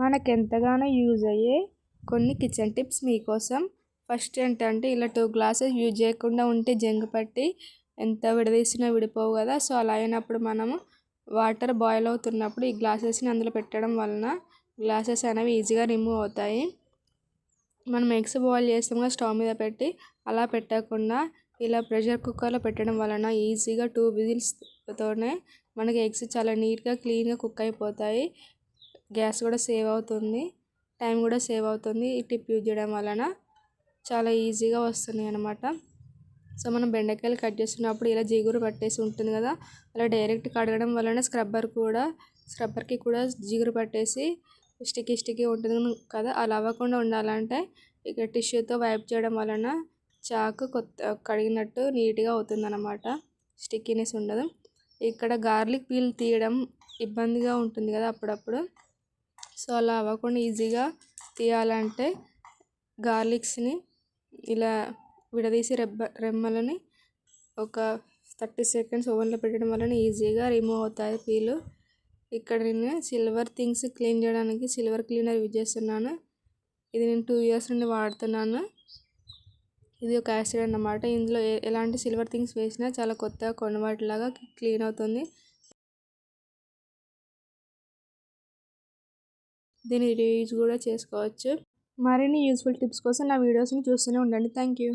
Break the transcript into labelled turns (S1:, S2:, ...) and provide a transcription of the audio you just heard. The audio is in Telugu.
S1: మనకెంతగానో యూజ్ అయ్యే కొన్ని కిచెన్ టిప్స్ మీకోసం. ఫస్ట్ ఏంటంటే ఇలా 2 గ్లాసెస్ యూజ్ చేయకుండా ఉంటే జంగు పట్టి ఎంత విడదీసినా విడిపోవు కదా. సో అలా అయినప్పుడు మనము వాటర్ బాయిల్ అవుతున్నప్పుడు ఈ గ్లాసెస్ని అందులో పెట్టడం వలన గ్లాసెస్ అనేవి ఈజీగా రిమూవ్ అవుతాయి. మనం ఎగ్స్ బాయిల్ చేస్తాం కదా స్టవ్ మీద పెట్టి, అలా పెట్టకుండా ఇలా ప్రెషర్ కుక్కర్లో పెట్టడం వలన ఈజీగా 2 విజిల్స్తోనే మనకి ఎగ్స్ చాలా నీట్గా క్లీన్గా కుక్ అయిపోతాయి. గ్యాస్ కూడా సేవ్ అవుతుంది, టైం కూడా సేవ్ అవుతుంది. ఈ టిప్ యూజ్ చేయడం వలన చాలా ఈజీగా వస్తున్నాయి అన్నమాట. సో మనం బెండకాయలు కట్ చేస్తున్నప్పుడు ఇలా జిగురు పట్టేసి ఉంటుంది కదా, అలా డైరెక్ట్ కడగడం వలన స్క్రబ్బర్కి కూడా జిగురు పట్టేసి స్టిక్కీ ఉంటుంది కదా. అలా అవ్వకుండా ఉండాలంటే ఇక టిష్యూతో వైప్ చేయడం వలన చాకు కడిగినట్టు నీట్గా అవుతుంది అన్నమాట, స్టిక్కీనెస్ ఉండదు. ఇక్కడ గార్లిక్ పీల్ తీయడం ఇబ్బందిగా ఉంటుంది కదా అప్పుడప్పుడు. సో అలా అవ్వకుండా ఈజీగా తీయాలంటే గార్లిక్స్ని ఇలా విడదీసి రెమ్మలని ఒక 30 సెకండ్స్ ఓవెన్లో పెట్టడం వలన ఈజీగా రిమూవ్ అవుతాయి పీలు. ఇక్కడ నేను సిల్వర్ థింగ్స్ క్లీన్ చేయడానికి సిల్వర్ క్లీనర్ యూజ్ చేస్తున్నాను. ఇది నేను 2 ఇయర్స్ నుండి వాడుతున్నాను. ఇది ఒక యాసిడ్ అన్నమాట. ఇందులో ఎలాంటి సిల్వర్ థింగ్స్ వేసినా చాలా కొత్తగా కొన్నవాటిలాగా క్లీన్ అవుతుంది. దీన్ని రీయూజ్ కూడా చేసుకోవచ్చు. మరిన్ని యూస్ఫుల్ టిప్స్ కోసం నా వీడియోస్ని చూస్తూనే ఉండండి. Thank you.